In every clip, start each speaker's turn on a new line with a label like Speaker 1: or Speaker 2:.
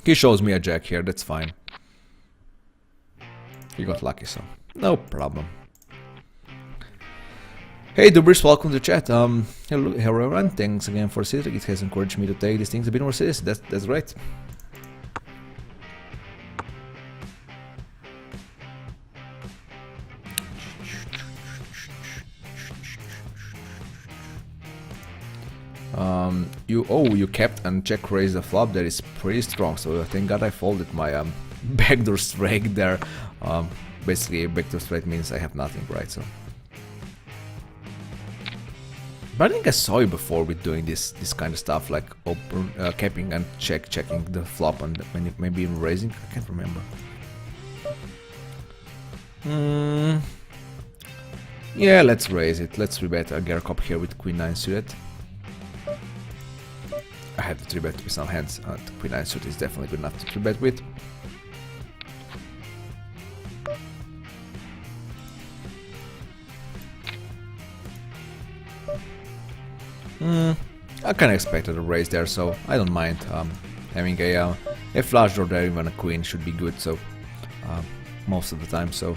Speaker 1: He shows me a jack here, that's fine. He got lucky, so no problem. Hey Dubris, welcome to the chat. Hello everyone, thanks again for sitting. It has encouraged me to take these things a bit more seriously. That's great. You kept and check raised the flop. That is pretty strong. So thank God I folded my backdoor straight there. Basically, backdoor straight means I have nothing, right? So, but I think I saw you before with doing this kind of stuff, like open capping and checking the flop and maybe even raising. I can't remember. Yeah, let's raise it. Let's rebet a Gear Cup here with Queen 9 suited. I have to 3-bet with some hands. The Queen 9 suit is definitely good enough to 3-bet with. I kinda expected a raise there, so I don't mind. Having a flush draw there, even a queen should be good. So most of the time. So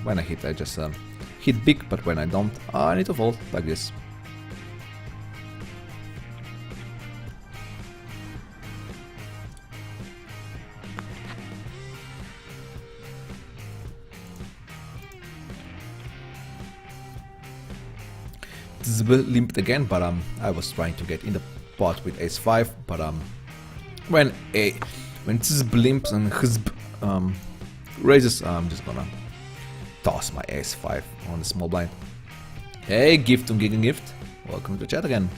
Speaker 1: when I hit, I just hit big, but when I don't, I need to fold like this. Limped again, but I was trying to get in the pot with ace-5, but when Tzb limps and Hzb raises, I'm just gonna toss my ace-5 on the small blind. Hey, Gift and Giga Gift, welcome to the chat again.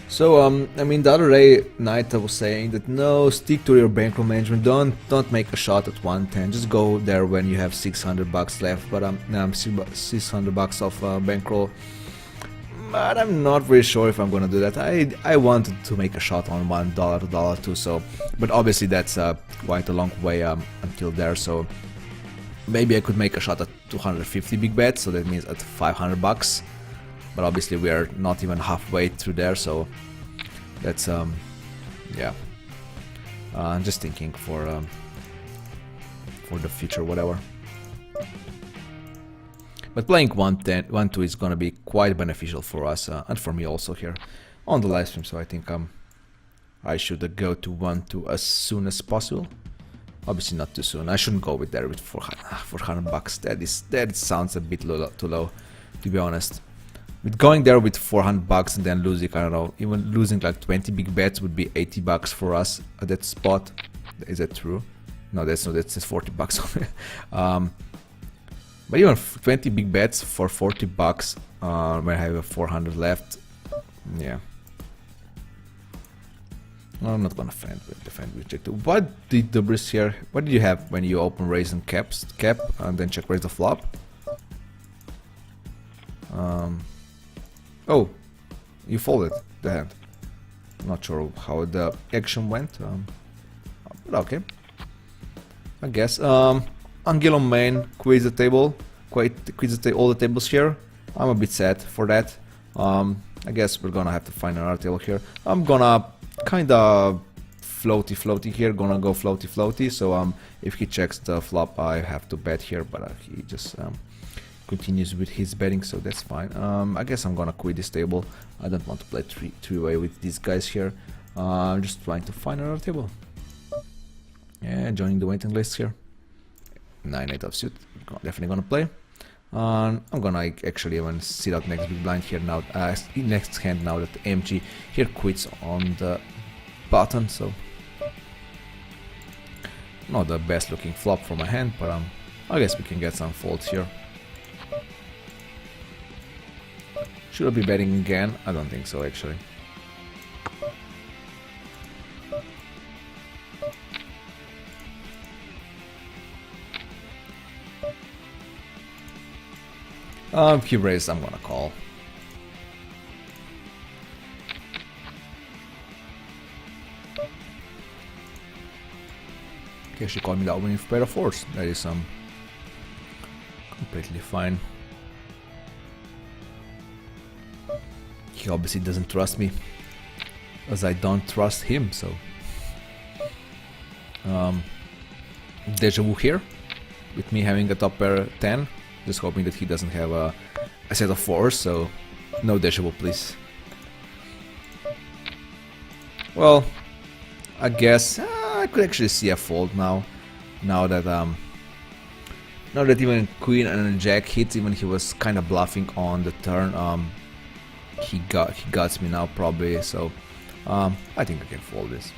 Speaker 1: So I mean, the other night I was saying that no, stick to your bankroll management. Don't make a shot at 110. Just go there when you have $600 left. But now I'm $600 off bankroll. But I'm not really sure if I'm gonna do that. I wanted to make a shot on $1 to $2. So, but obviously that's quite a long way until there. So maybe I could make a shot at 250 big bets. So that means at $500. But obviously we are not even halfway through there, so that's yeah. I'm just thinking for the future, whatever. But playing 110, 1-2 is gonna be quite beneficial for us and for me also here on the live stream. So I think I should go to 1-2 as soon as possible. Obviously not too soon. I shouldn't go with there with $400. That sounds a bit too low, to be honest. With going there with $400 and then losing, I don't know, even losing like 20 big bets would be $80 for us at that spot. Is that true? No, that's not. That's $40. But even 20 big bets for $40 when I have a 400 left, yeah. I'm not gonna defend with check. What did the Briss here? What did you have when you open raise and cap and then check raise the flop? Oh, you folded the hand. Not sure how the action went, but okay. I guess. Angelo main quiz the table. Quiz all the tables here. I'm a bit sad for that. I guess we're gonna have to find another table here. I'm gonna kinda floaty here. Gonna go floaty. So if he checks the flop, I have to bet here, but he just continues with his betting, so that's fine. I guess I'm gonna quit this table. I don't want to play three-way with these guys here. I'm just trying to find another table. Yeah, joining the waiting list here. 9-8 offsuit, definitely gonna play. I'm gonna actually even sit out next big blind here now. Next hand now that MG here quits on the button, so not the best looking flop for my hand, but I guess we can get some folds here. Should I be betting again? I don't think so, actually. If he raised, I'm gonna call. Okay, she called me that winning pair of fours. That is completely fine. He obviously doesn't trust me, as I don't trust him, so... Deja vu here, with me having a top pair 10, just hoping that he doesn't have a set of 4s, so no deja vu please. Well, I guess I could actually see a fold now that even queen and jack hits, even he was kind of bluffing on the turn. He guts me now probably, so I think I can fold this.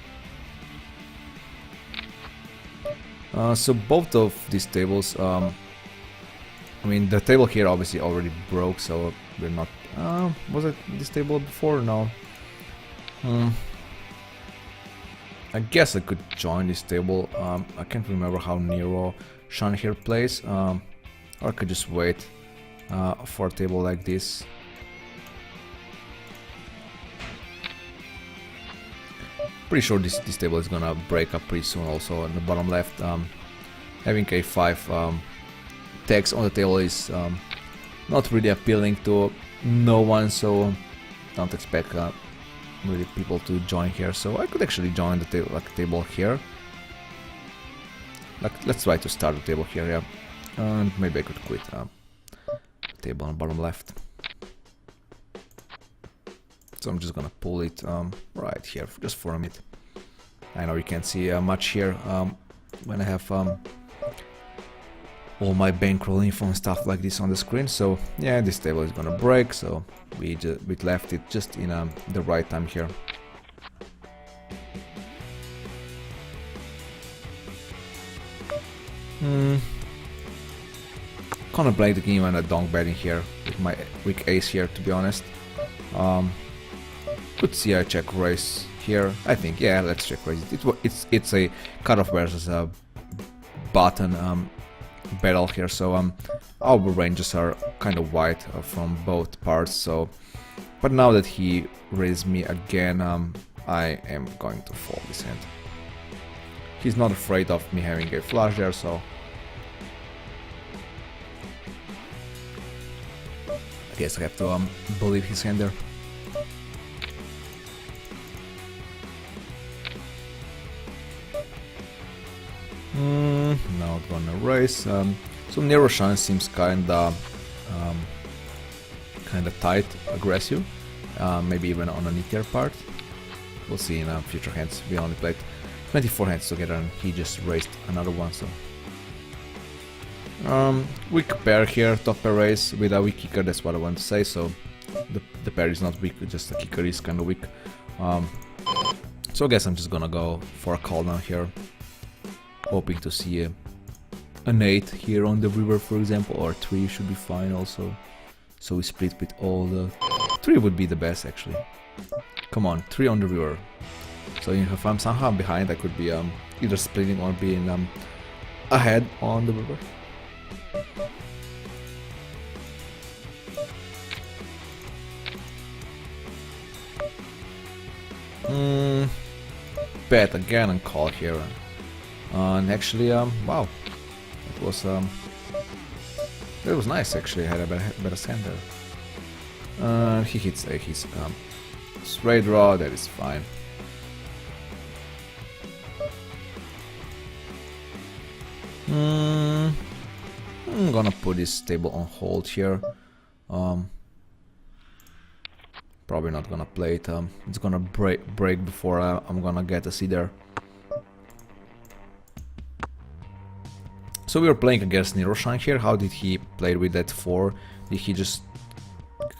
Speaker 1: So both of these tables, I mean the table here obviously already broke, so we're not. Was it this table before? No. I guess I could join this table. I can't remember how Nero Sean here plays, or I could just wait for a table like this. Pretty sure this table is gonna break up pretty soon. Also on the bottom left, having a5 text on the table is not really appealing to no one, so don't expect really people to join here. So I could actually join the table here. Let's try to start the table here, yeah. And maybe I could quit table on the bottom left. So I'm just gonna pull it right here just for a minute. I know you can't see much here when I have all my bankroll info and stuff like this on the screen. So yeah, this table is gonna break, so we left it just in the right time here. Contemplate the game and a donk betting here with my weak ace here, to be honest. Could see a check raise here. I think, yeah, let's check raise it. It's a cutoff versus a button battle here, so our ranges are kind of wide from both parts. So, but now that he raised me again, I am going to fold this hand. He's not afraid of me having a flush there, so I guess I have to believe his hand there. Now gonna raise. So Nero Shan seems kinda tight, aggressive. Maybe even on an easier part. We'll see in future hands. We only played 24 hands together, and he just raised another one. So weak pair here, top pair raise with a weak kicker. That's what I want to say. So the pair is not weak, just the kicker is kind of weak. So I guess I'm just gonna go for a call now here. Hoping to see an 8 here on the river, for example, or 3 should be fine also. So we split with all the... 3 would be the best actually. Come on, 3 on the river. So if I'm somehow behind, I could be either splitting or being ahead on the river. Bet again and call here. And actually, wow, it was nice actually. I had a better hand there. He hits his straight draw. That is fine. I'm gonna put this table on hold here. Probably not gonna play it. It's gonna break before I'm gonna get a seed there. So we were playing against Niroshan here. How did he play with that 4? Did he just...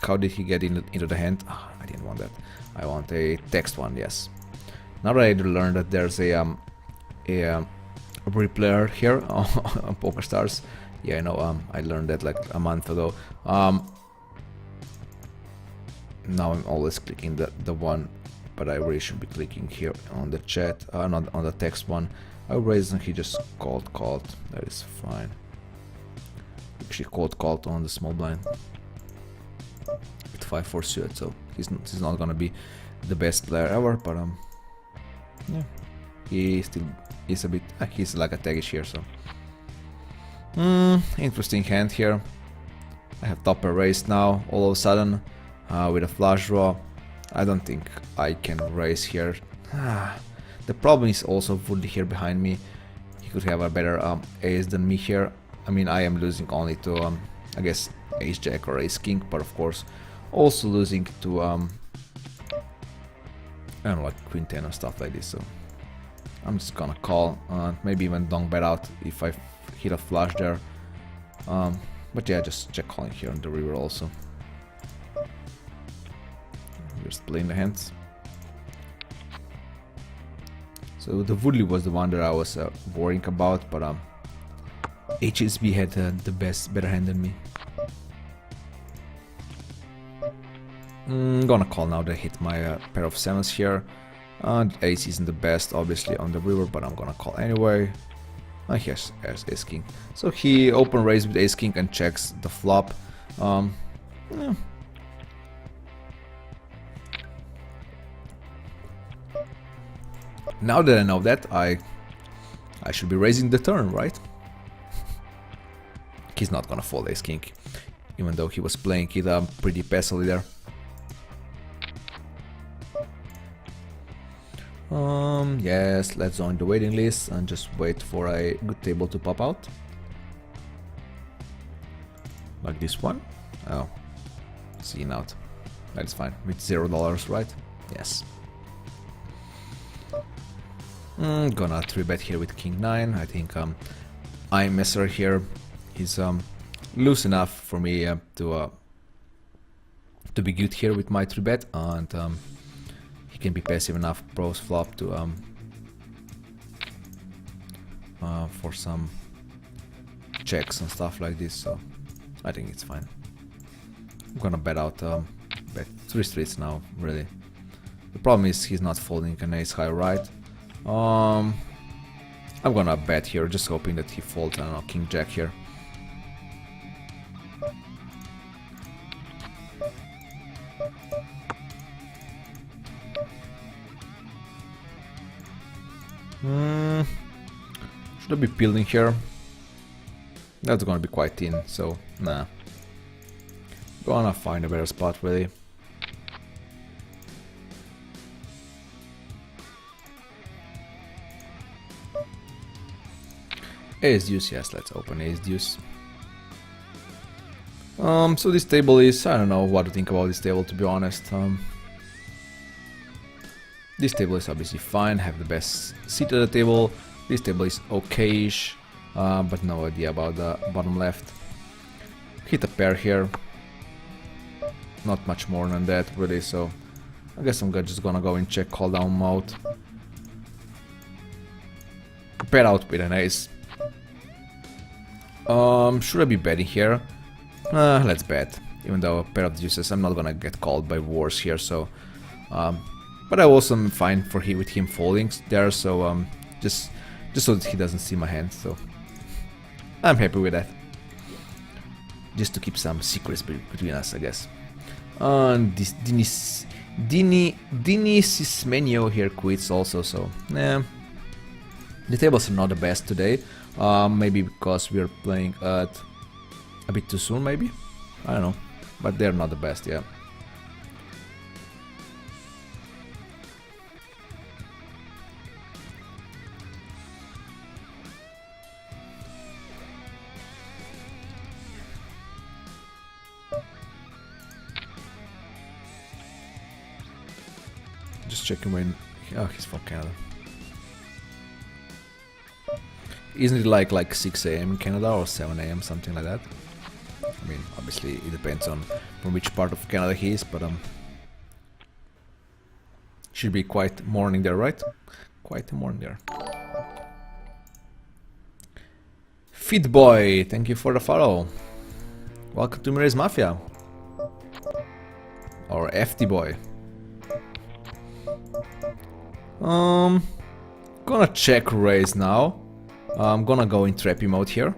Speaker 1: How did he get into the hand? Oh, I didn't want that. I want a text one, yes. Now that I learned that there's a replayer here on PokerStars. Yeah, I know, I learned that like a month ago. Now I'm always clicking the one, but I really should be clicking here on the chat, not on the text one. I raised and he just called. That is fine. Actually called on the small blind with 5-4 suited, so he's not gonna be the best player ever, but yeah, he still is a bit. He's like a taggish here, so interesting hand here. I have top pair raised now. All of a sudden, with a flush draw. I don't think I can raise here. The problem is also Woodley here behind me. He could have a better ace than me here. I mean, I am losing only to, I guess, ace jack or ace king, but of course also losing to, I don't know, like queen 10 or stuff like this. So I'm just gonna call, maybe even don't bet out if I hit a flush there. But yeah, just check calling here on the river also. Just playing the hands. So the Woodley was the one that I was worrying about, but HSB had the better hand than me. Gonna call now that I hit my pair of sevens here. Ace isn't the best, obviously, on the river, but I'm gonna call anyway. Here's ace king. So he open raise with ace king and checks the flop. Yeah. Now that I know that, I should be raising the turn, right? He's not gonna fold ace king, even though he was playing it pretty passively there. Yes, let's join the waiting list and just wait for a good table to pop out. Like this one. Oh, seeing out. That's fine. With $0, right? Yes. Gonna 3-bet here with king 9. I think iMesser here is loose enough for me to be good here with my 3-bet, and he can be passive enough pros flop to for some checks and stuff like this. So I think it's fine. I'm gonna bet out bet 3 streets now. Really, the problem is he's not folding an ace high, right? I'm gonna bet here, just hoping that he folds, I don't know, king jack here. Should I be peeling here? That's gonna be quite thin, so nah. Gonna find a better spot really. Ace deuce, yes, let's open ace deuce. So this table is, I don't know what to think about this table, to be honest. This table is obviously fine, have the best seat at the table. This table is okay-ish, but no idea about the bottom left. Hit a pair here. Not much more than that really, so I guess I'm just gonna go in check call down mode. Pair out with an ace. Should I be betting here? Let's bet. Even though a pair of deuces, I'm not gonna get called by wars here, so but I also am fine with him folding there, so just so that he doesn't see my hand, so I'm happy with that. Just to keep some secrets between us, I guess. This Dinis Menio here quits also, so yeah. The tables are not the best today. Maybe because we're playing at a bit too soon, maybe? I don't know. But they're not the best, yeah. Just checking when... Oh, he's from Canada. Isn't it like 6 AM in Canada or 7 AM, something like that? I mean, obviously it depends on from which part of Canada he is, but should be quite morning there, right? Quite a morning there. Fit Boy, thank you for the follow. Welcome to Mira's Mafia. Or FT Boy. Gonna check raise now. I'm gonna go in trappy mode here.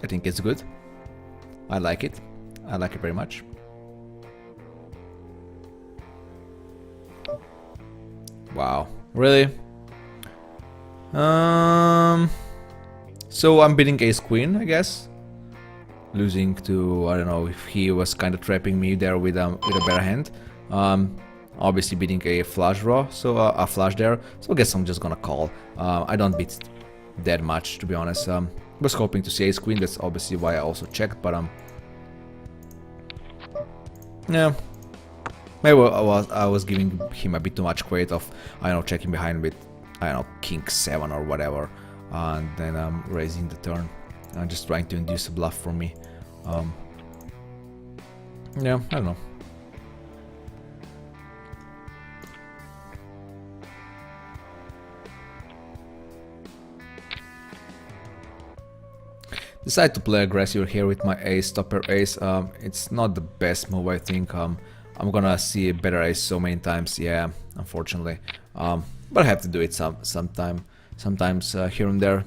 Speaker 1: I think it's good. I like it. I like it very much. Wow, really? So I'm bidding ace queen, I guess. losing to, I don't know, if he was kind of trapping me there with a better hand. Obviously beating a flush draw, so a flush there, so I guess I'm just gonna call. I don't beat that much, to be honest. Was hoping to see ace queen, that's obviously why I also checked, but yeah, maybe I was giving him a bit too much credit of, I don't know, checking behind with, I don't know, king 7 or whatever, and then raising the turn, just trying to induce a bluff for me. Yeah, I don't know. Decide to play aggressive here with my ace, topper ace. It's not the best move, I think. I'm gonna see a better ace so many times, yeah, unfortunately. But I have to do it sometimes here and there.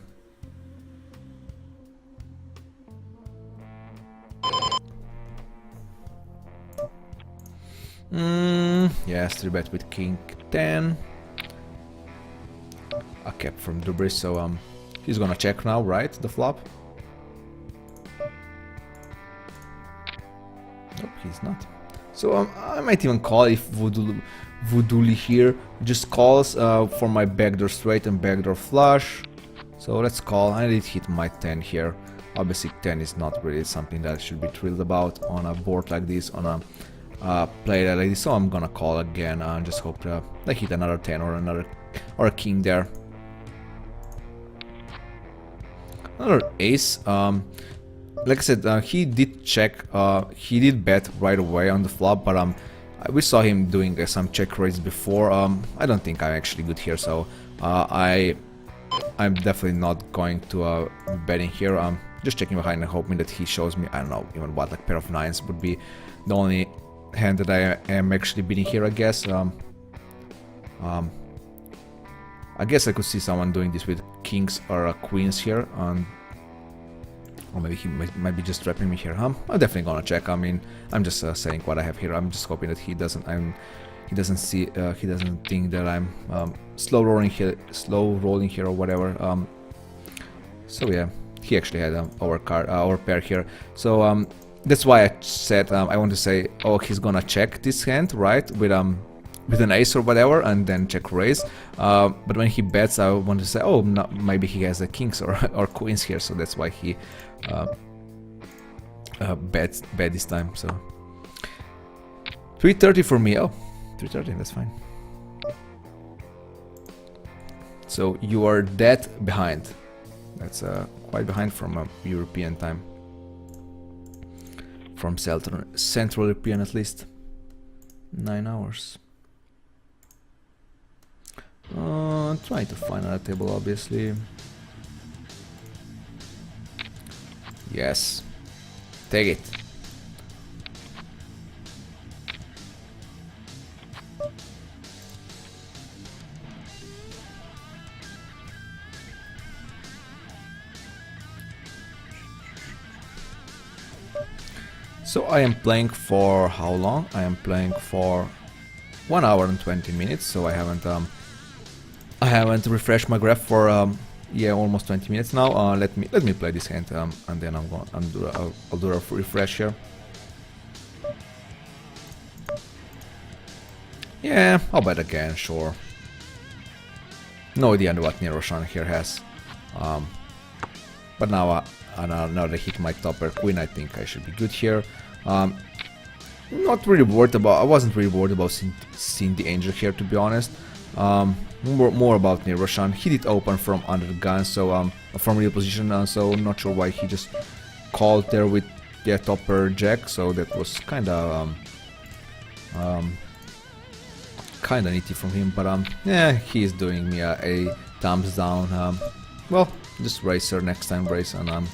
Speaker 1: Yes, 3-bet with king 10. A cap from Dubris, so he's gonna check now, right? The flop. Nope, he's not. So I might even call if Voodooly here just calls for my backdoor straight and backdoor flush. So let's call. I did hit my 10 here. Obviously 10 is not really something that I should be thrilled about on a board like this, on a play like this. So I'm gonna call again and just hope to I hit another 10 or a king there. Another ace. Like I said, he did check, he did bet right away on the flop, but we saw him doing some check raise before. I don't think I'm actually good here, so I'm definitely not going to betting here. Just checking behind and hoping that he shows me, I don't know, even what, like pair of 9s would be the only hand that I am actually beating here, I guess. I guess I could see someone doing this with kings or queens here, or maybe he might be just trapping me here. I'm definitely gonna check. I mean, I'm just saying what I have here. I'm just hoping that he doesn't think that I'm slow rolling here or whatever. So yeah, he actually had our pair here. So that's why I said I want to say, oh, he's gonna check this hand, right, with an ace or whatever, and then check raise. But when he bets, I want to say, oh, no, maybe he has a kings or queens here, so that's why he bet this time. So 330 for me. Oh, 330, that's fine. So you are that behind. That's quite behind from European time. From Central European at least. 9 hours. Try to find another table, obviously. Yes. Take it. So I am playing for how long? I am playing for 1 hour and 20 minutes, so I haven't refreshed my graph for yeah, almost 20 minutes now. Let me play this hand, and then I'll do a refresh here. Yeah, I'll bet again, sure. No idea what Niroshan here has, but now that I hit my topper queen, I think I should be good here. Not really worried about. I wasn't really worried about seeing the angel here, to be honest. More about Niroshan. He did open from under the gun, so from real position, so I'm not sure why he just called there with the topper jack. So that was kind of nitty from him, but yeah, he is doing me a thumbs down. Well, just raise her next time, raise, and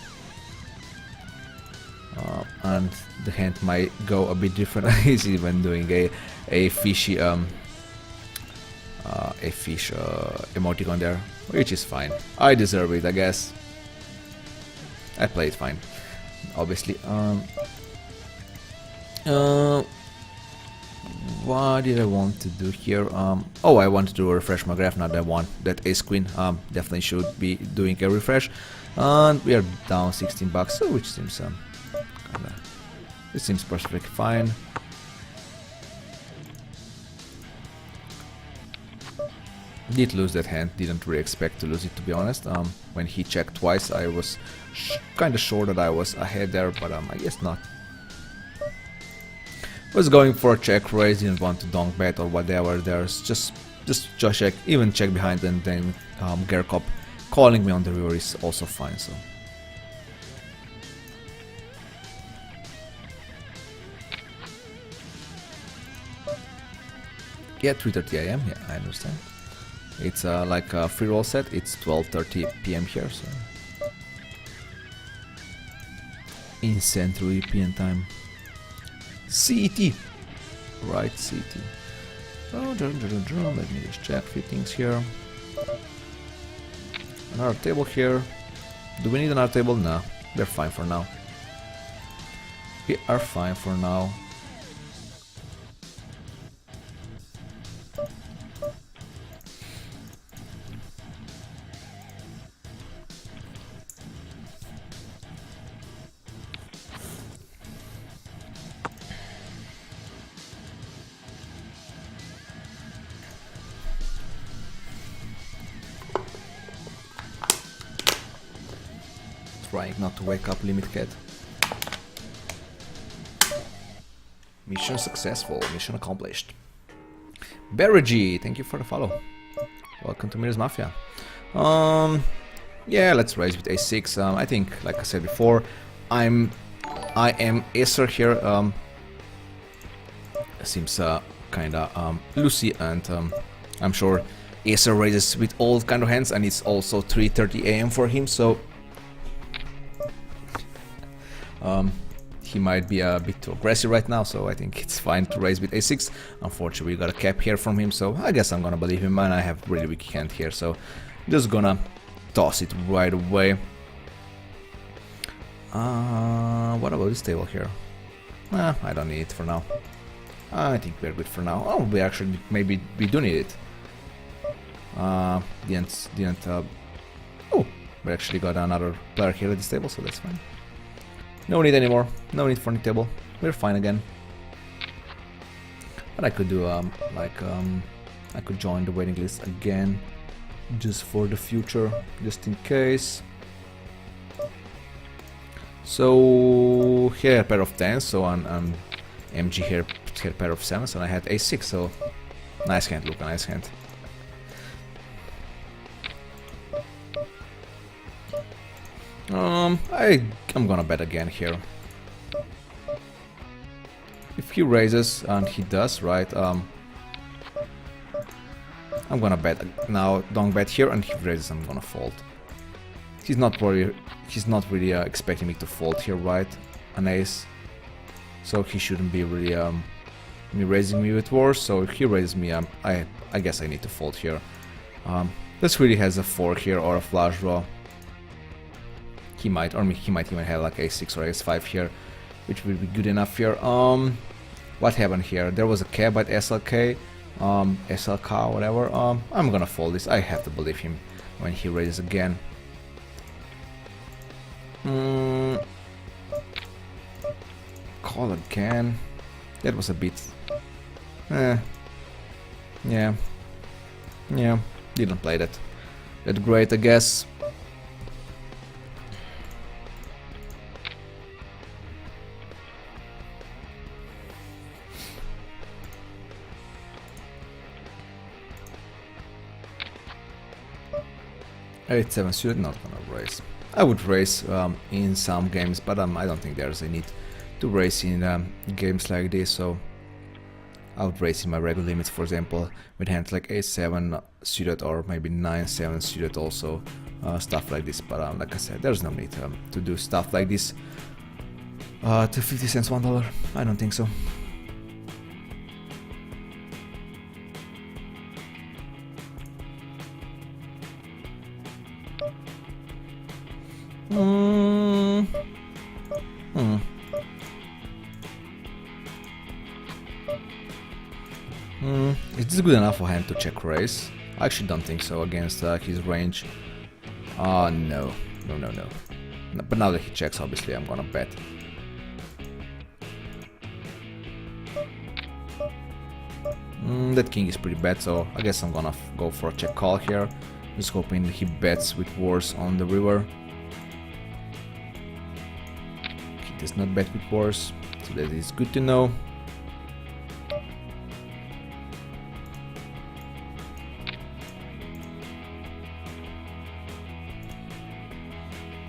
Speaker 1: the hand might go a bit different. He's even doing a fishy fish emoticon there, which is fine. I deserve it, I guess. I played fine, obviously. What did I want to do here? Oh, I wanted to refresh my graph, not that one. That ace queen definitely should be doing a refresh. And we are down 16 bucks, so which seems This seems perfectly fine. Did lose that hand, didn't really expect to lose it, to be honest. When he checked twice, I was kinda sure that I was ahead there, but I guess not. Was going for a check raise, didn't want to donk bet or whatever. There's just check, even check behind, and then Gerkop calling me on the river is also fine. So yeah, 3:30 AM. Yeah, I understand. It's like a free roll set. It's 12:30 PM here, so in Central European time. CET, right? CET. Oh, let me just check a few things here. Another table here. Do we need another table? No, we're fine for now. We are fine for now. Trying not to wake up Limit Cat. Mission successful, mission accomplished. Berigi, thank you for the follow. Welcome to Mirror's Mafia. Yeah, let's raise with a6. I think, like I said before, I am Acer here. Seems kinda loosey, and I'm sure Acer raises with all kind of hands, and it's also 3:30 AM for him, so he might be a bit too aggressive right now, so I think it's fine to raise with a6. Unfortunately, we got a cap here from him, so I guess I'm gonna believe him, and I have really weak hand here, so just gonna toss it right away. What about this table here? I don't need it for now. I think we're good for now. Oh, we actually, maybe we do need it. Oh, we actually got another player here at this table, so that's fine. No need anymore. No need for the table. We're fine again. But I could do I could join the waiting list again, just for the future, just in case. So here a pair of 10s, so on MG here a pair of 7s, and I had a6, so nice hand, Luca, nice hand. I'm gonna bet again here. If he raises, and he does, right, I'm gonna bet now, don't bet here, and he raises, I'm gonna fold. He's not really expecting me to fold here, right, an ace, so he shouldn't be really me raising me with worse, so if he raises me, I guess I need to fold here. This really has a 4 here, or a flush draw. He might even have like a6 or a5 here, which will be good enough here. What happened here? There was a cap at SLK, SLK, whatever. I'm gonna fold this. I have to believe him when he raises again. Call again. That was a bit. Yeah. Didn't play that great, I guess. Eight-7 suited, not gonna raise. I would raise in some games, but I don't think there's a need to raise in games like this, so I would raise in my regular limits, for example, with hands like a7 suited or maybe 9-7 suited also, stuff like this, but like I said, there's no need to do stuff like this to 50 cents, $1, I don't think so. Is this good enough for him to check raise? I actually don't think so against his range. No. But now that he checks, obviously I'm gonna bet. That king is pretty bad, so I guess I'm gonna go for a check call here. Just hoping he bets with wars on the river. He does not bet with wars, so that is good to know.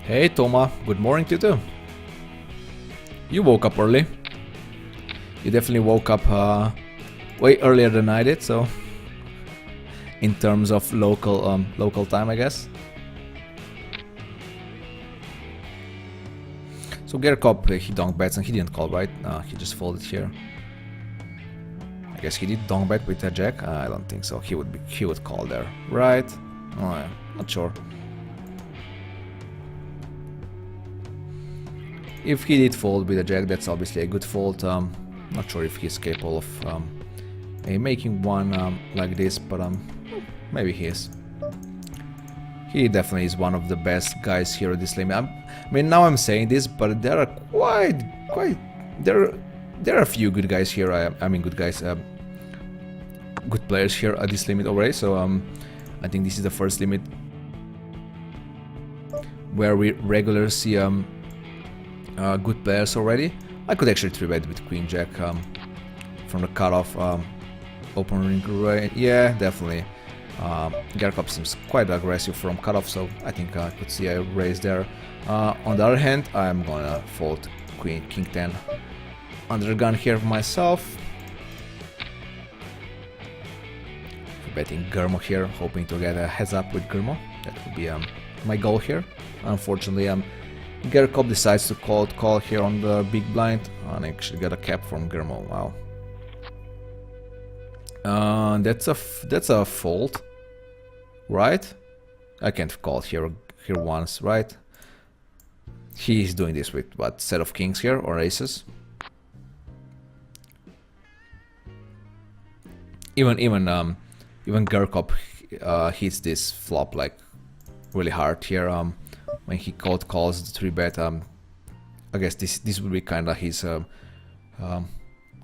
Speaker 1: Hey Toma, good morning to you too. You woke up early. You definitely woke up way earlier than I did, so in terms of local time, I guess. So Gerkop, he donk bets and he didn't call, right? No, he just folded here. I guess he did donk bet with a jack. I don't think so. He would call there, right? Oh, yeah, not sure. If he did fold with a jack, that's obviously a good fold. Not sure if he's capable of making one like this, but maybe he is. He definitely is one of the best guys here at this limit. I mean, now I'm saying this, but there are there are a few good guys here. I mean, good guys, good players here at this limit already. So I think this is the first limit where we regularly see good players already. I could actually 3-bet with Queen Jack from the cutoff. Open ring range, yeah, definitely. Gerkop seems quite aggressive from cutoff, so I think I could see a raise there. On the other hand, I'm gonna fold King 10 under the gun here myself. Betting Germo here, hoping to get a heads up with Germo. That would be my goal here. Unfortunately, Gerkop decides to call here on the big blind and actually got a cap from Germo. Wow. That's a fold, right? I can't call here once, right? He's doing this with what, set of kings here or aces? Even Gerkop hits this flop like really hard here. When he calls the 3-bet, I guess this would be kind of his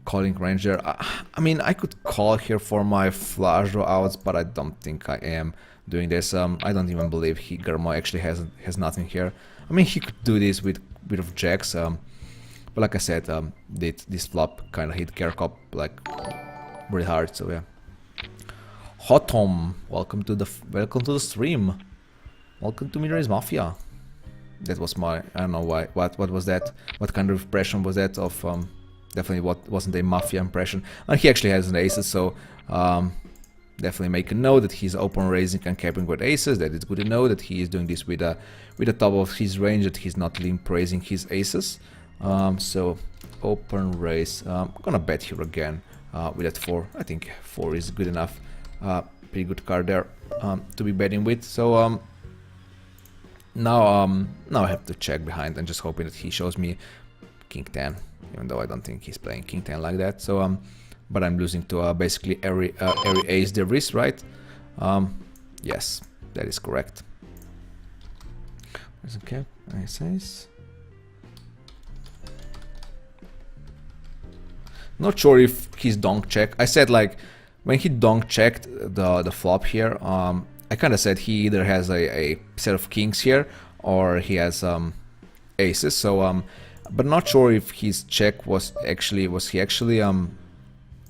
Speaker 1: calling range there. I mean, I could call here for my flush draw outs, but I don't think I am doing this. I don't even believe Germo actually has nothing here. I mean, he could do this with a bit of jacks, but like I said, this flop kind of hit Gerkop like really hard. So yeah. Hotom, welcome to the stream. Welcome to Mirror's Mafia. That was my, I don't know why, what was that? What kind of impression was that of, definitely wasn't a Mafia impression. And he actually has an aces, so definitely make a note that he's open raising and capping with aces. That it's good to know that he is doing this with the top of his range, that he's not limp raising his aces. So open raise, I'm gonna bet here again with that 4. I think 4 is good enough. Pretty good card there to be betting with. So now I have to check behind and just hoping that he shows me King 10, even though I don't think he's playing King 10 like that. So but I'm losing to basically every ace there is, right? Yes, that is correct. There's a cap, ace. Not sure if he's donk check. I said like when he donk checked the flop here, I kind of said he either has a set of kings here or he has aces. So but not sure if his check was he actually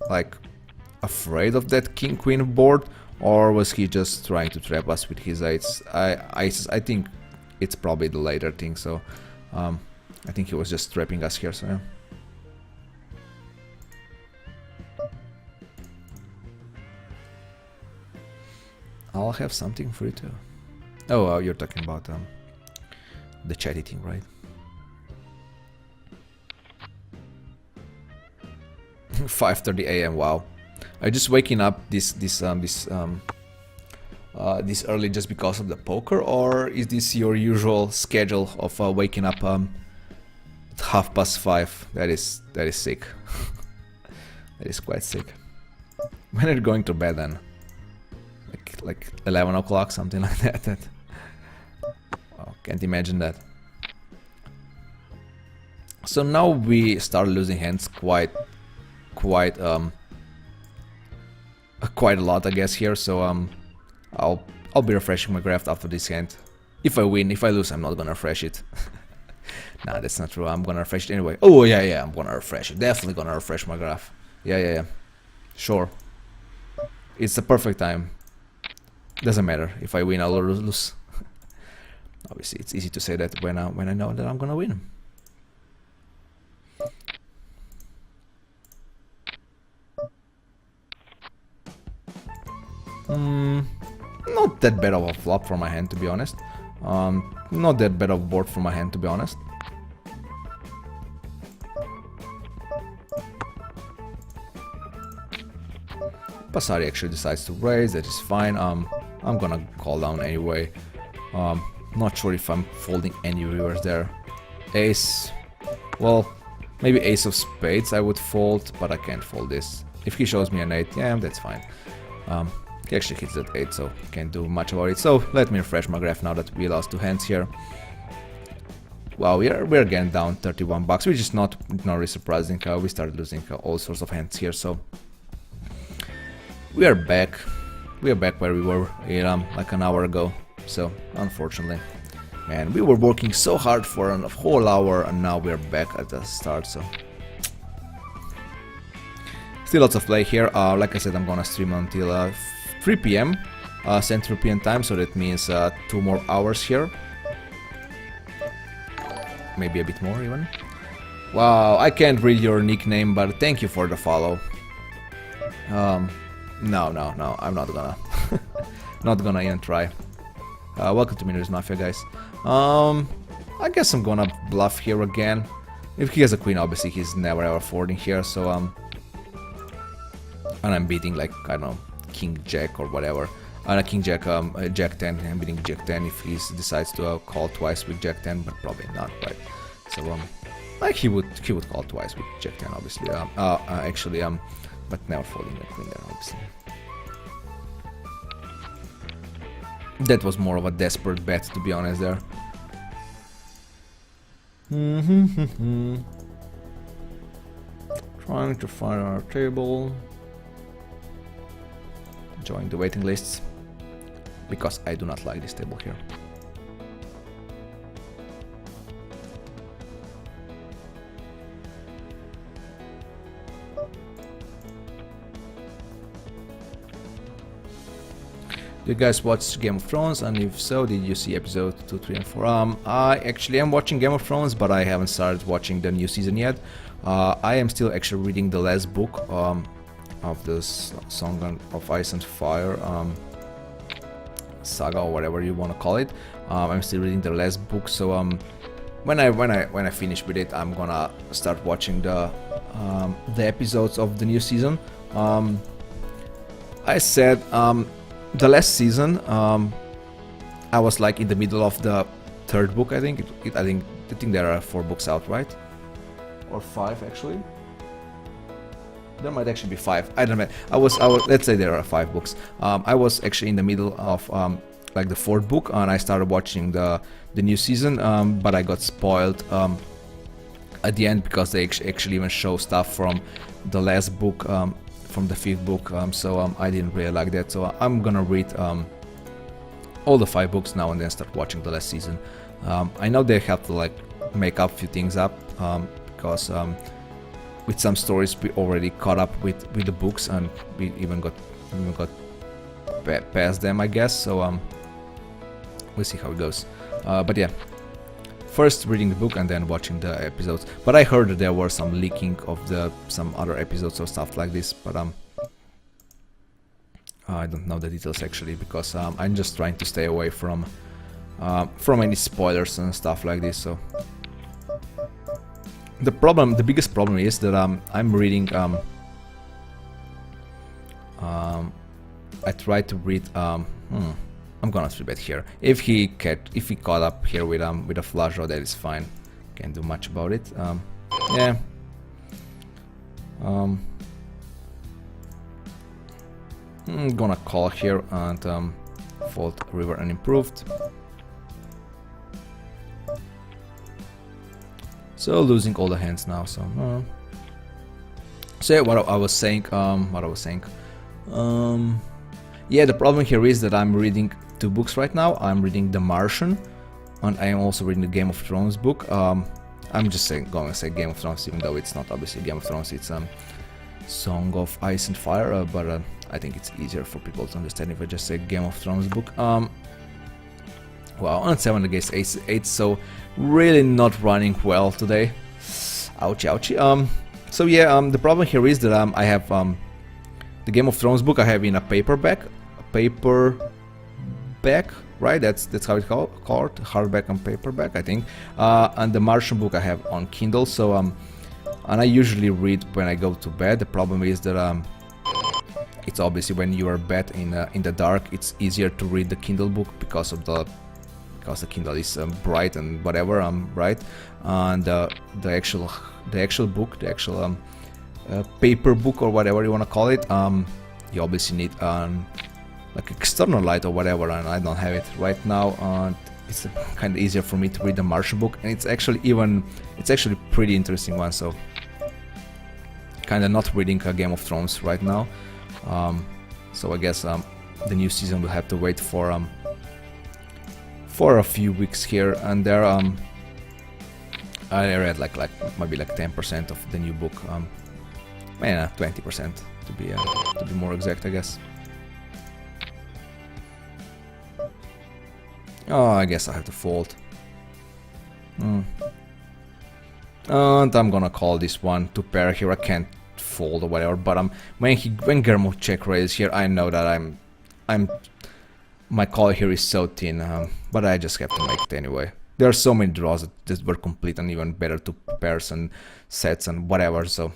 Speaker 1: like afraid of that king queen board, or was he just trying to trap us with his aces? I think it's probably the later thing. So I think he was just trapping us here. So yeah. I'll have something for you too. Oh, you're talking about the chat eating, right? 5:30 a.m. Wow, I just waking up this early just because of the poker, or is this your usual schedule of waking up at 5:30? That is sick. That is quite sick. When are you going to bed then? Like 11 o'clock, something like that. Oh, can't imagine that. So now we start losing hands quite quite a lot, I guess, here. So I'll be refreshing my graph after this hand. If I win, if I lose, I'm not gonna refresh it. Nah, that's not true. I'm gonna refresh it anyway. Oh yeah, I'm gonna refresh it. Definitely gonna refresh my graph. Yeah. Sure. It's the perfect time. Doesn't matter if I win, I'll lose. Obviously, it's easy to say that when I know that I'm gonna win. Not that bad of a flop for my hand, to be honest. Not that bad of a board for my hand, to be honest. Passari actually decides to raise, that is fine. I'm gonna call down anyway. Not sure if I'm folding any rivers there. Ace, well, maybe ace of spades I would fold, but I can't fold this. If he shows me an 8, yeah, that's fine. He actually hits that 8, so can't do much about it. So let me refresh my graph now that we lost 2 hands here. Wow, we're again down 31 bucks, which is not really surprising. We started losing all sorts of hands here, so we are back. We are back where we were like an hour ago. So unfortunately, man, we were working so hard for a whole hour, and now we're back at the start. So still lots of play here. Like I said, I'm gonna stream until 3 p.m. Central European time, so that means 2 more hours here. Maybe a bit more even. Wow, I can't read your nickname, but thank you for the follow. No, I'm not gonna not gonna even try. Welcome to Miner's Mafia, guys. I guess I'm gonna bluff here again. If he has a queen, obviously he's never ever folding here, so and I'm beating like, I don't know, king jack or whatever. King jack, jack 10, I'm beating jack 10 if he decides to call twice with jack 10, but probably not, right? So like he would call twice with jack 10, obviously. Actually, but never folding a queen there, obviously. That was more of a desperate bet, to be honest, there. Trying to find our table. Join the waiting lists, because I do not like this table here. Do you guys watch Game of Thrones, and if so, did you see episode 2, 3 and 4? I actually am watching Game of Thrones, but I haven't started watching the new season yet. I am still actually reading the last book of this Song of Ice and Fire saga, or whatever you want to call it. I'm still reading the last book, so when I finish with it, I'm gonna start watching the episodes of the new season. I said the last season I was like in the middle of the 3rd book. I think I think there are 4 books out, right? Or 5 actually. There might actually be 5. I don't know. I was let's say there are 5 books. I was actually in the middle of like the 4th book, and I started watching the new season, but I got spoiled at the end, because they actually even show stuff from the last book, from the 5th book. So I didn't really like that. So I'm gonna read all the 5 books now and then start watching the last season. I know they have to like make up a few things up, because with some stories we already caught up with the books, and we even got past them, I guess. So we'll see how it goes. But yeah, first reading the book and then watching the episodes. But I heard that there were some leaking of some other episodes or stuff like this, but I don't know the details actually, because I'm just trying to stay away from any spoilers and stuff like this. So the biggest problem is that I'm reading. I tried to read. I'm gonna 3-bet here. If he caught up here with a flush draw, that is fine. Can't do much about it. Yeah. I'm gonna call here and fold river unimproved. So losing all the hands now. So yeah, what I was saying. Yeah, the problem here is that I'm reading two books right now. I'm reading The Martian, and I am also reading the Game of Thrones book. I'm just going to say Game of Thrones, even though it's not obviously Game of Thrones. It's Song of Ice and Fire, but I think it's easier for people to understand if I just say Game of Thrones book. Wow, on 7 against 8, so really not running well today. Ouchie, ouchie. So yeah, the problem here is that I have the Game of Thrones book I have in a paperback, right? That's how it's called, hardback and paperback, I think. And the Martian book I have on Kindle. So and I usually read when I go to bed. The problem is that it's obviously when you are bed in the dark, it's easier to read the Kindle book because the Kindle is bright and whatever, right? And the actual book, the actual paper book or whatever you want to call it, you obviously need like external light or whatever, and I don't have it right now. And it's kind of easier for me to read the Martian book, and it's actually pretty interesting one. So kind of not reading a Game of Thrones right now. So I guess the new season will have to wait for a few weeks here and there. I read like maybe like 10% of the new book. 20% to be more exact, I guess. Oh, I guess I have to fold. And I'm gonna call this one to pair here. I can't fold or whatever, but when Germo check raise here, I know that my call here is so thin, but I just have to make it anyway. There are so many draws that were complete and even better to pairs and sets and whatever, so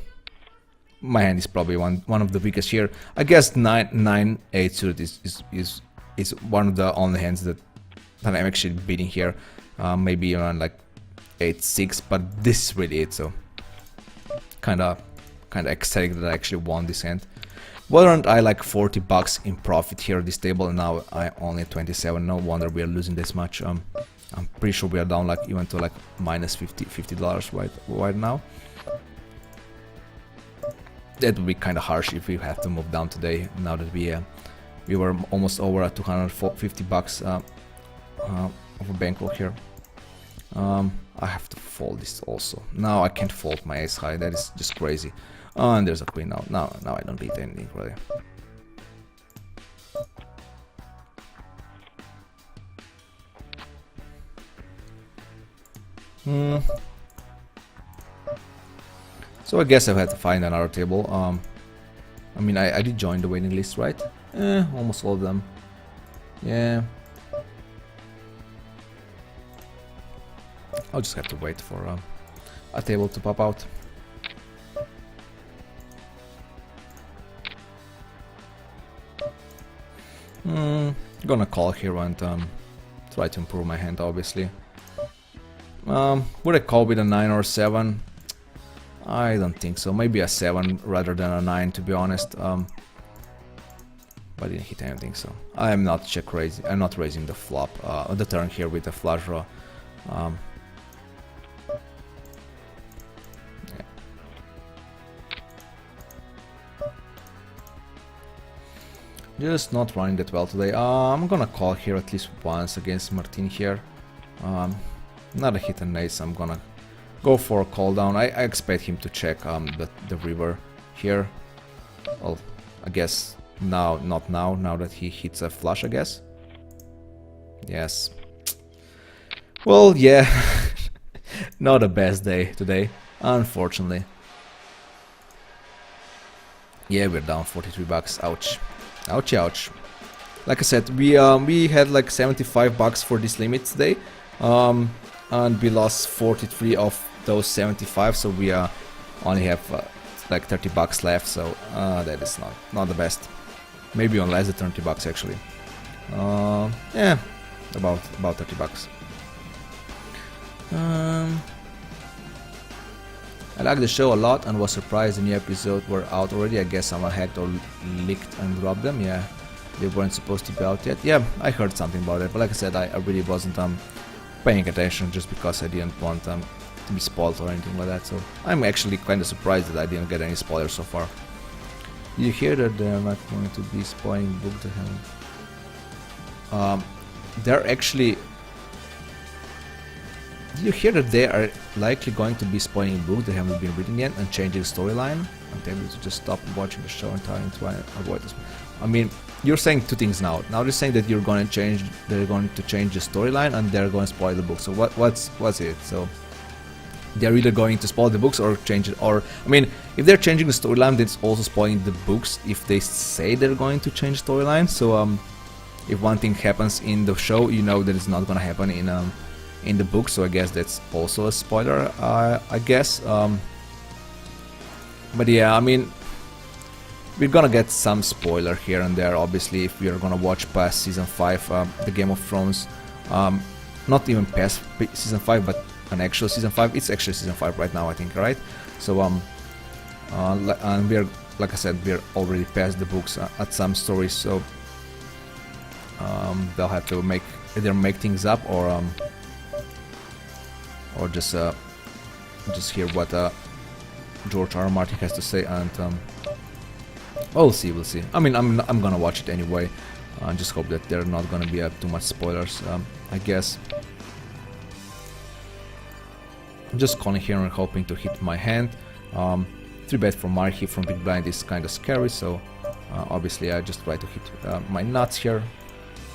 Speaker 1: my hand is probably one of the weakest here. I guess 9-8 suited is one of the only hands that I'm actually beating here. Maybe around like 8-6, but this is really it, so kinda ecstatic that I actually won this hand. Weren't I like $40 in profit here at this table, and now I only at 27. No wonder we are losing this much. I'm pretty sure we are down like even to like minus $50 right now. That would be kind of harsh if we have to move down today. Now that we were almost over at $250 of a bankroll here. I have to fold this also. Now I can't fold my ace high. That is just crazy. And there's a queen now. Now I don't beat anything really. So I guess I've had to find another table. I mean, I did join the waiting list, right? Almost all of them. Yeah. I'll just have to wait for a table to pop out. Gonna call here and try to improve my hand, obviously. Would I call with a 9 or 7? I don't think so. Maybe a 7 rather than a 9, to be honest. But I didn't hit anything, so I'm not raising. I'm not raising the flop, the turn here with the flush draw. Just not running that well today. I'm gonna call here at least once against Martin here. Not a hit and ace. I'm gonna go for a call down. I expect him to check the river here. Well, I guess now, not now. Now that he hits a flush, I guess. Yes. Well, yeah. Not the best day today, unfortunately. Yeah, we're down $43. Ouch. Ouch, ouch. Like I said, we had like $75 for this limit today, and we lost 43 of those 75, so we only have like $30 left. So that is not the best. Maybe on less than $30 actually. Yeah, about $30. I like the show a lot and was surprised the new episodes were out already. I guess someone hacked or leaked and dropped them. Yeah, they weren't supposed to be out yet. Yeah, I heard something about it, but like I said, I really wasn't paying attention just because I didn't want to be spoiled or anything like that. So I'm actually kind of surprised that I didn't get any spoilers so far. You hear that they're not going to be spoiling book the hand. They're actually. You hear that they are likely going to be spoiling a book they haven't been reading yet and changing the storyline? I'm able to just stop watching the show and try and avoid this. I mean, you're saying two things now. Now they're saying that they're going to change the storyline and they're going to spoil the book. So what's it? So they're either going to spoil the books or change it, or I mean, if they're changing the storyline, then it's also spoiling the books if they say they're going to change the storyline. So if one thing happens in the show, you know that it's not going to happen in the book, so I guess that's also a spoiler, I guess. But yeah, I mean, we're gonna get some spoiler here and there, obviously, if we are gonna watch past Season 5, the Game of Thrones. Not even past Season 5, but an actual Season 5. It's actually Season 5 right now, I think, right? So, and we're, like I said, we're already past the books at some stories, so they'll have to either make things up or just hear what George R. R. Martin has to say, and we'll see. I mean, I'm gonna watch it anyway. Just hope that there are not gonna be too much spoilers. I guess. I'm just calling here and hoping to hit my hand. 3-bet from Marky from Big Blind is kind of scary, so obviously I just try to hit my nuts here.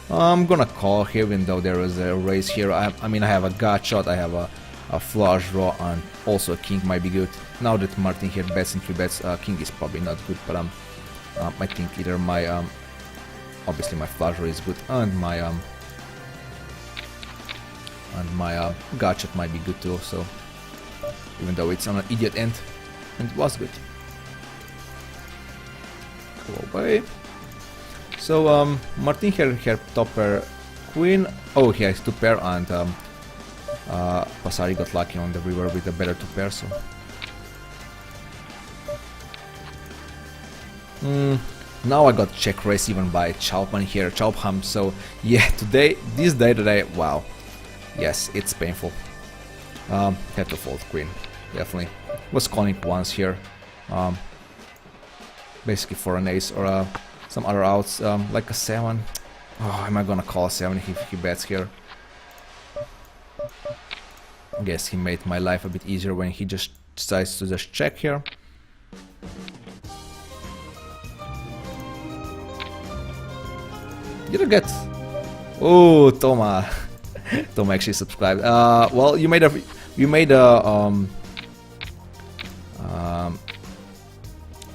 Speaker 1: I'm gonna call here, even though there is a raise here. I mean, I have a gut shot, I have a flush draw, and also a king might be good. Now that Martin here bets in 3-bets, king is probably not good, but I think either my obviously my flush draw is good, and my gut shot might be good too. So even though it's on an idiot end, and it was good. Go away. So Martin here top pair queen. Oh, he has 2 pair, and Pasari got lucky on the river with a better 2 pair. So now I got check raise even by Chaupan here, Chaupham. So yeah, this day today, wow, yes, it's painful. Had to fold queen, definitely. Was calling once here, basically for an ace or some other outs, like a 7. Oh, am I gonna call a 7 if he bets here? I guess he made my life a bit easier when he just decides to just check here. Did I get... Oh, Toma. Toma actually subscribed. Well, you made a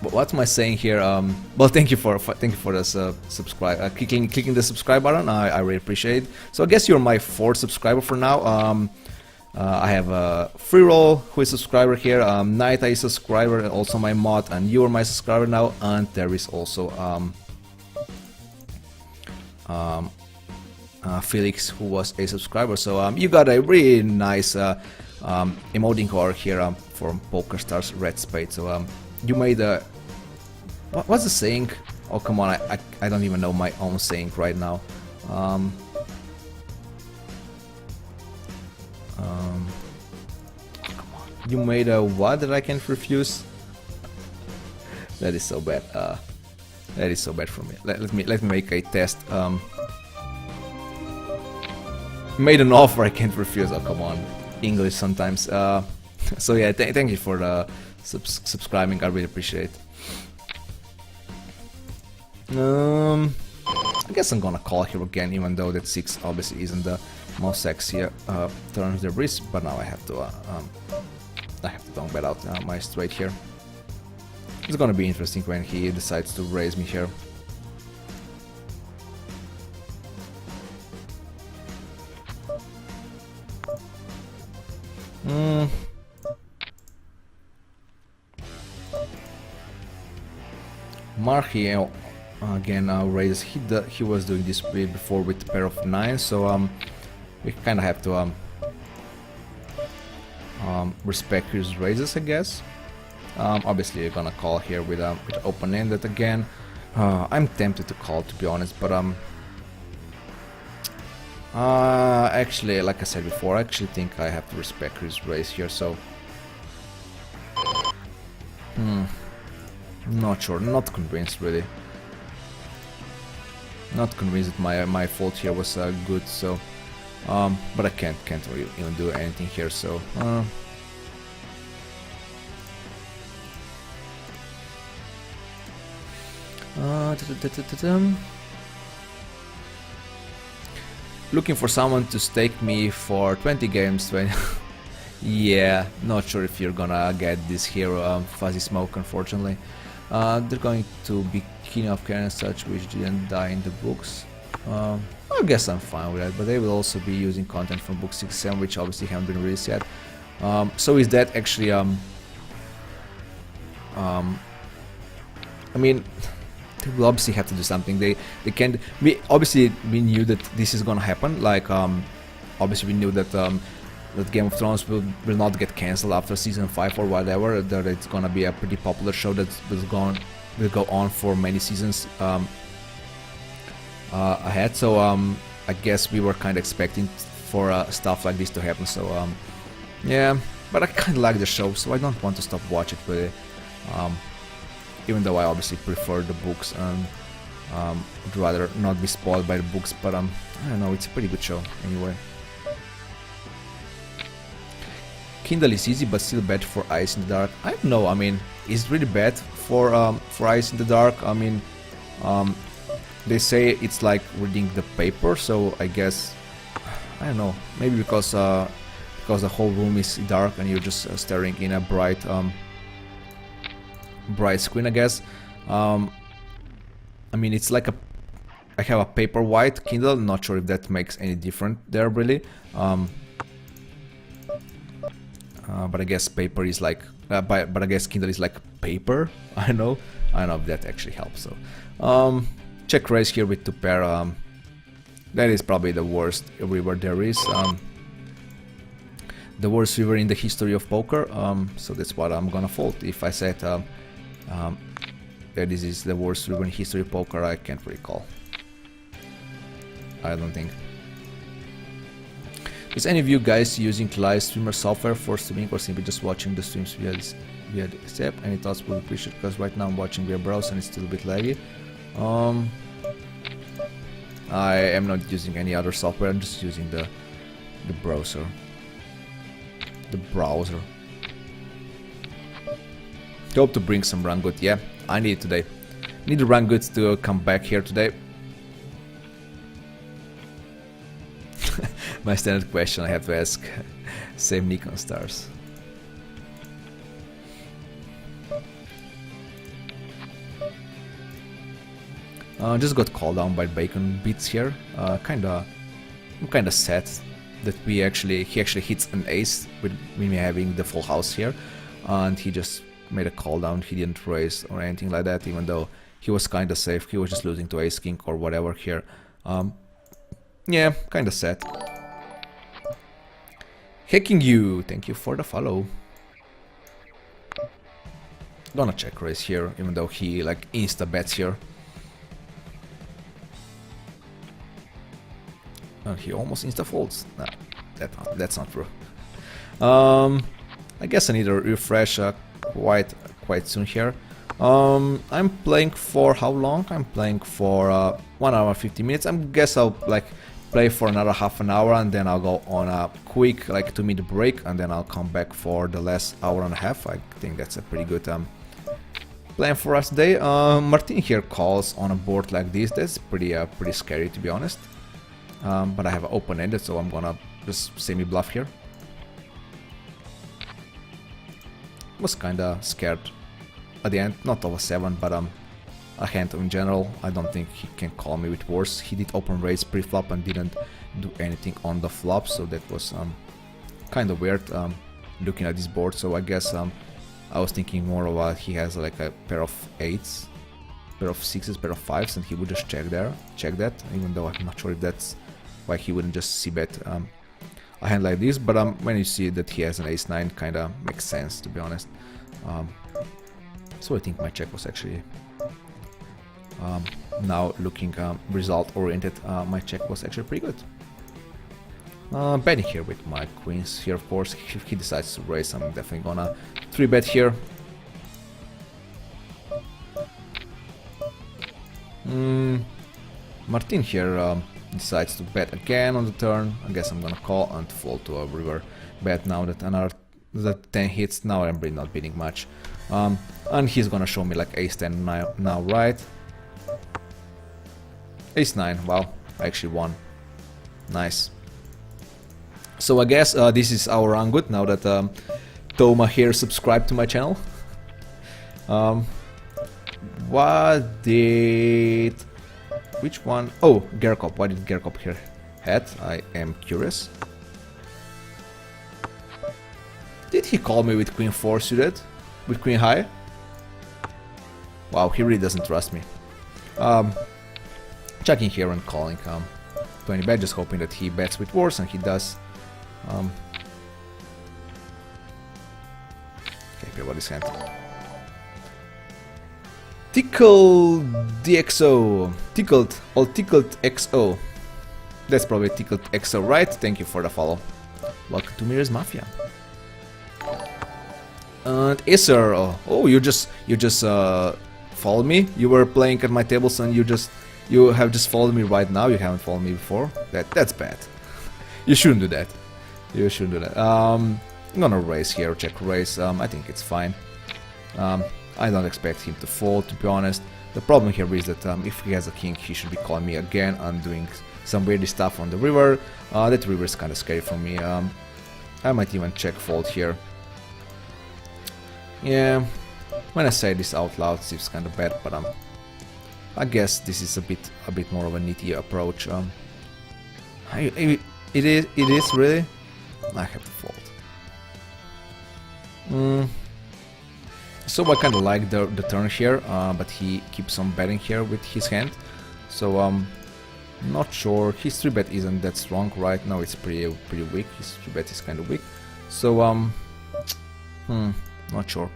Speaker 1: what am I saying here? Well, thank you for the subscribe, clicking the subscribe button. I really appreciate it. So I guess you're my 4th subscriber for now. I have a Free Roll who is a subscriber here. Naita is a subscriber, and also my mod, and you are my subscriber now. And there is also Felix, who was a subscriber. So you got a really nice emoting card here from PokerStars Red Spade. So you made a... What's the saying? Oh, come on, I don't even know my own saying right now. Come on. You made a what that I can't refuse? That is so bad. That is so bad for me. Let me make a test. Made an offer I can't refuse. Oh, come on. English sometimes. So yeah, thank you for the subscribing. I really appreciate it. I guess I'm gonna call here again, even though that 6 obviously isn't the most sexy turn there is. But now I have to don't bet out my straight here. It's gonna be interesting when he decides to raise me here. Marky again raises. He was doing this before with a pair of 9, so we kind of have to respect his raises, I guess. Obviously, you're gonna call here with open-ended again. I'm tempted to call, to be honest, but actually, like I said before, I actually think I have to respect his raise here. So, Not sure, not convinced really. Not convinced that my fault here was good, so but I can't really even do anything here, so looking for someone to stake me for 20 games. Yeah, not sure if you're gonna get this hero, Fuzzy Smoke, unfortunately. They're going to be King of Care and such, which didn't die in the books. I guess I'm fine with that, but they will also be using content from book 6-7, which obviously haven't been released yet. So is that actually I mean, they will obviously have to do something. They can't. We knew that this is gonna happen. Like obviously we knew that that Game of Thrones will not get cancelled after season 5 or whatever. That it's gonna be a pretty popular show that will go on for many seasons ahead. So I guess we were kind of expecting for stuff like this to happen. So yeah, but I kind of like the show, so I don't want to stop watching it. Really. Even though I obviously prefer the books and would rather not be spoiled by the books, but I don't know, it's a pretty good show anyway. Kindle is easy but still bad for Eyes in the Dark. I don't know, I mean, it's really bad for Eyes in the Dark. I mean, they say it's like reading the paper, so I guess, I don't know, maybe because the whole room is dark and you're just staring in a bright screen, I guess. I mean, it's like I have a paper white Kindle, not sure if that makes any difference there really. But I guess paper is like, but I guess Kindle is like paper. I don't know if that actually helps. So, check raise here with 2 pair. That is probably the worst river there is. The worst river in the history of poker. So that's what I'm gonna fold. If I said that this is the worst river in history of poker, I can't recall. I don't think. Is any of you guys using live streamer software for streaming or simply just watching the streams via this app? Any thoughts would be appreciated, because right now I'm watching via browser and it's still a bit laggy. I am not using any other software, I'm just using the browser. The browser. Hope to bring some run good. Yeah, I need it today. Need the run goods to come back here today. My standard question I have to ask. Same Nikon stars. Just got called down by Bacon Beats here. I'm kinda sad that he actually hits an ace with me having the full house here, and he just made a call down. He didn't raise or anything like that, even though he was kinda safe. He was just losing to ace king or whatever here. Yeah, kinda sad. Hacking you, thank you for the follow. Gonna check raise here, even though he like insta bets here. And he almost insta folds. Nah, that's not true. I guess I need to refresh quite soon here. I'm playing for how long? I'm playing for 1 hour 50 minutes. I guess I'll like play for another half an hour and then I'll go on a quick like 2-minute break and then I'll come back for the last hour and a half. I think that's a pretty good plan for us today. Martin here calls on a board like this. That's pretty scary, to be honest. But I have open-ended, so I'm gonna just semi-bluff here. Was kinda scared at the end, not of a 7, but a hand in general. I don't think he can call me with worse. He did open raise pre-flop and didn't do anything on the flop, so that was kind of weird looking at this board. So I guess I was thinking more about he has like a pair of 8s, pair of 6s, pair of 5s, and he would just check that, even though I'm not sure if that's why he wouldn't just c-bet a hand like this. But when you see that he has an ace-9, kinda makes sense, to be honest. So I think my check was actually now looking result-oriented. My check was actually pretty good. Betting here with my queens here, of course. If he decides to raise, I'm definitely gonna 3-bet here. Martin here decides to bet again on the turn. I guess I'm gonna call and fall to a river bet now that another 10 hits. Now I'm really not bidding much. And he's gonna show me like ace 10 now, right? Ace 9, wow, I actually won. Nice. So I guess this is our run good now that Toma here subscribed to my channel. What did... Which one? Oh, Gerkop. Why did Gerkop here had? I am curious. Did he call me with Queen 4 suited? With Queen high? Wow, he really doesn't trust me. Checking here and calling 20 bet, just hoping that he bets with worse, and he does. Okay, what is hand? Tickled DXO. Tickled XO. That's probably Tickled XO, right? Thank you for the follow. Welcome to Mirror's Mafia. And Acer, oh, you just followed me. You were playing at my tables and you have just followed me right now. You haven't followed me before. That's bad. You shouldn't do that. You shouldn't do that. I'm gonna raise here, check raise. I think it's fine. I don't expect him to fold, to be honest. The problem here is that if he has a king, he should be calling me again and doing some weird stuff on the river. That river is kind of scary for me. I might even check fold here. Yeah, when I say this out loud, it seems kind of bad, but I guess this is a bit more of a nitty approach. It is really. I have to fold. So I kind of like the turn here, but he keeps on betting here with his hand. So not sure. His 3-bet isn't that strong right now. It's pretty weak. His 3-bet is kind of weak. So not sure.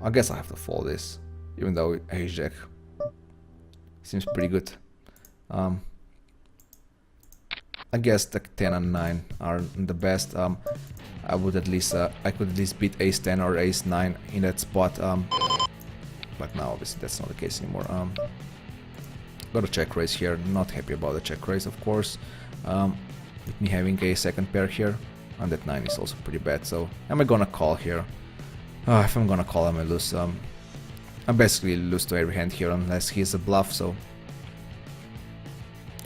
Speaker 1: I guess I have to fold this, even though ace jack seems pretty good. I guess the 10 and 9 are the best. I could at least beat ace 10 or ace 9 in that spot. But now obviously that's not the case anymore. Got a check raise here. Not happy about the check raise, of course. With me having a second pair here, and that 9 is also pretty bad. So am I gonna call here? If I'm gonna call, I might lose. I basically lose to every hand here unless he's a bluff. So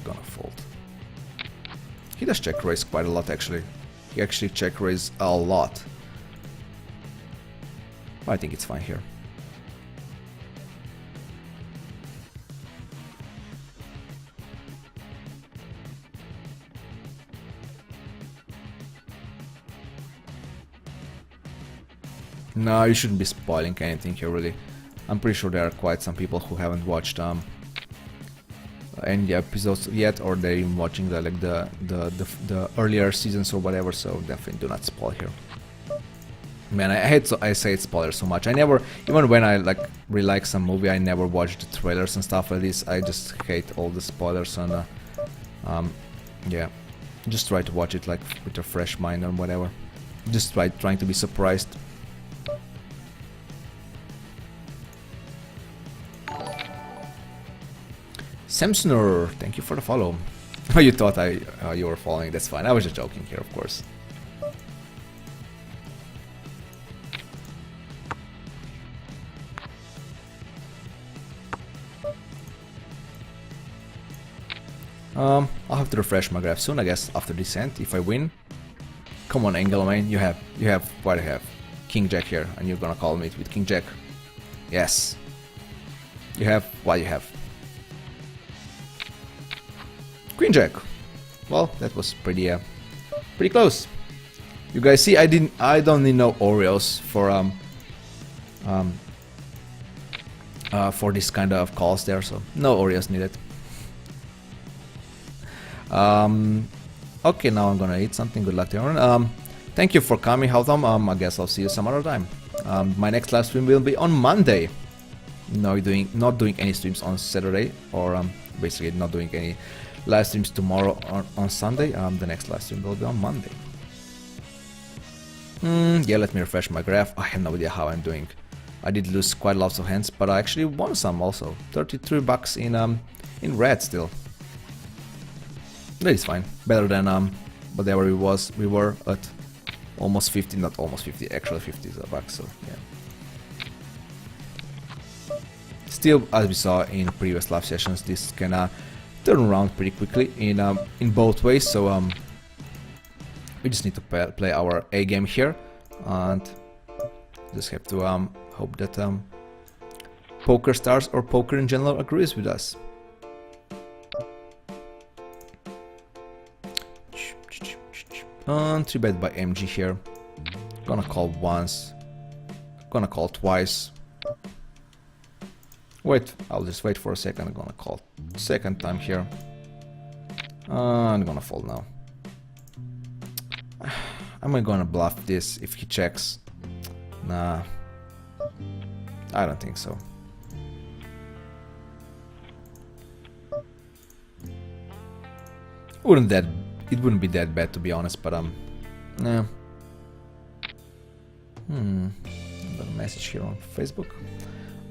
Speaker 1: gonna fold. He does check raise quite a lot actually. He actually check raise a lot. But I think it's fine here. No, you shouldn't be spoiling anything here really. I'm pretty sure there are quite some people who haven't watched any episodes yet, or they're even watching the earlier seasons or whatever, so definitely do not spoil here. Man, I say spoiler so much. I never, even when I really like some movie, I never watch the trailers and stuff like this. I just hate all the spoilers, and yeah, just try to watch it like with a fresh mind or whatever. Just trying to be surprised. Samsoner, thank you for the follow. Oh, you thought you were following, that's fine. I was just joking here, of course. I'll have to refresh my graph soon, I guess, after this hand, if I win. Come on, Engelman, you have what I have. King Jack here, and you're gonna call me with King Jack. Yes. You have what you have. Queen Jack. Well, that was pretty close. You guys see, I don't need no Oreos for this kind of calls there, so no Oreos needed. Okay, now I'm gonna eat something. Good luck to everyone. Thank you for coming, Houtham. I guess I'll see you some other time. My next live stream will be on Monday. Not doing any streams on Saturday, or basically not doing any live streams tomorrow on Sunday. The next live stream will be on Monday. Yeah, let me refresh my graph. I have no idea how I'm doing. I did lose quite lots of hands, but I actually won some also. 33 bucks in red still. That is fine. Better than whatever we were at almost 50, not almost 50, actually 50 bucks, so yeah. Still, as we saw in previous live sessions, this can turn around pretty quickly in both ways, so we just need to play our A game here, and just have to hope that Poker Stars or poker in general agrees with us. And 3-bet by MG here. Gonna call once, gonna call twice. Wait, I'll just wait for a second. I'm gonna call second time here. I'm gonna fold now. Am I gonna bluff this if he checks? Nah, I don't think so. It wouldn't be that bad, to be honest, but nah. Got a message here on Facebook.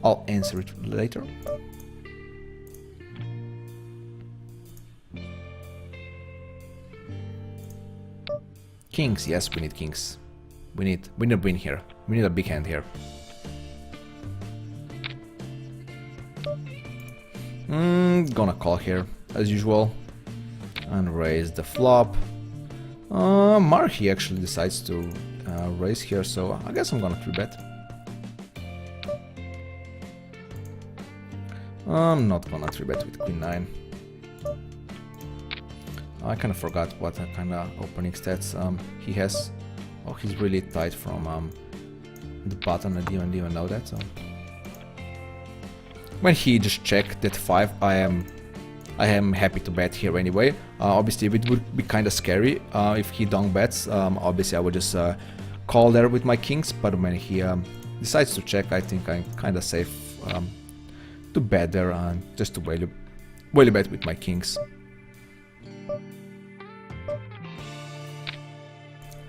Speaker 1: I'll answer it later. Kings, yes, we need kings. We need a win here. We need a big hand here. Gonna call here as usual and raise the flop. Marky actually decides to raise here, so I guess I'm gonna 3-bet. I'm not gonna 3-bet with Queen 9. I kind of forgot what kind of opening stats he has. Oh, he's really tight from the button. I didn't even know that. So when he just checked that 5, I am happy to bet here anyway. Obviously, it would be kind of scary if he donk bets. Obviously, I would just call there with my kings. But when he decides to check, I think I'm kind of safe to bet there and just to value bet with my kings.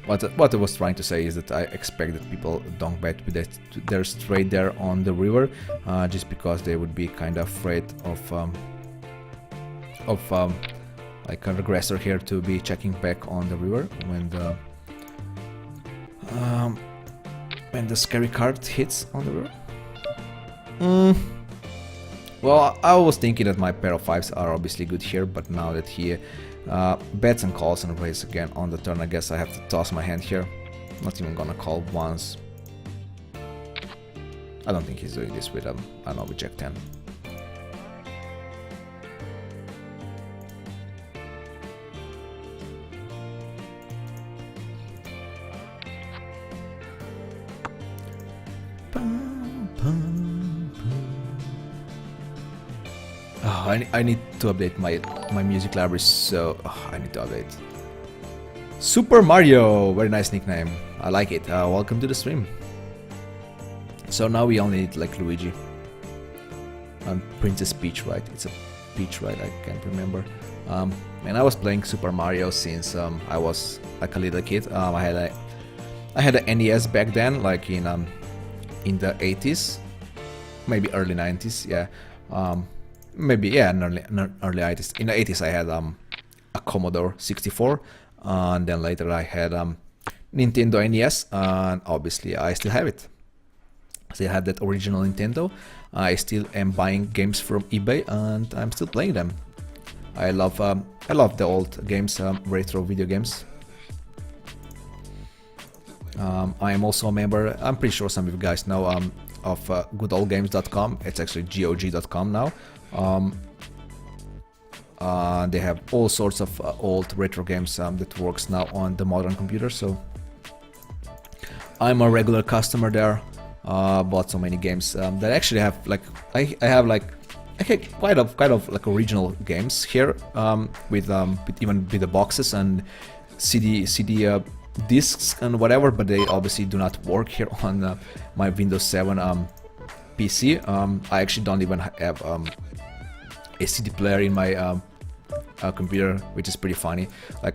Speaker 1: What I was trying to say is that I expect that people donk bet with their straight there on the river, just because they would be kind of afraid of like a regressor here to be checking back on the river when the scary card hits on the river. Well, I was thinking that my pair of 5s are obviously good here, but now that he bets and calls and raises again on the turn, I guess I have to toss my hand here. Not even gonna call once. I don't think he's doing this with I don't know, with Jack 10. Oh, I need to update my music library, so I need to update. Super Mario, very nice nickname. I like it. Welcome to the stream. So now we only need like Luigi and Princess Peach, right? It's a Peach, right? I can't remember. And I was playing Super Mario since I was like a little kid. I had an NES back then, like in the 80s, maybe early 90s. Yeah. Maybe, yeah, in early 80s. In the 80s I had a Commodore 64, and then later I had Nintendo NES, and obviously I still have it. Still have that original Nintendo. I still am buying games from eBay, and I'm still playing them. I love the old games, retro video games. I am also a member, I'm pretty sure some of you guys know, of goodoldgames.com. It's actually GOG.com now. They have all sorts of old retro games that works now on the modern computer, so I'm a regular customer there. Bought so many games that actually have like I have quite of like original games here, with even with the boxes and CD discs and whatever, but they obviously do not work here on my Windows 7 PC. I actually don't even have a CD player in my computer, which is pretty funny. Like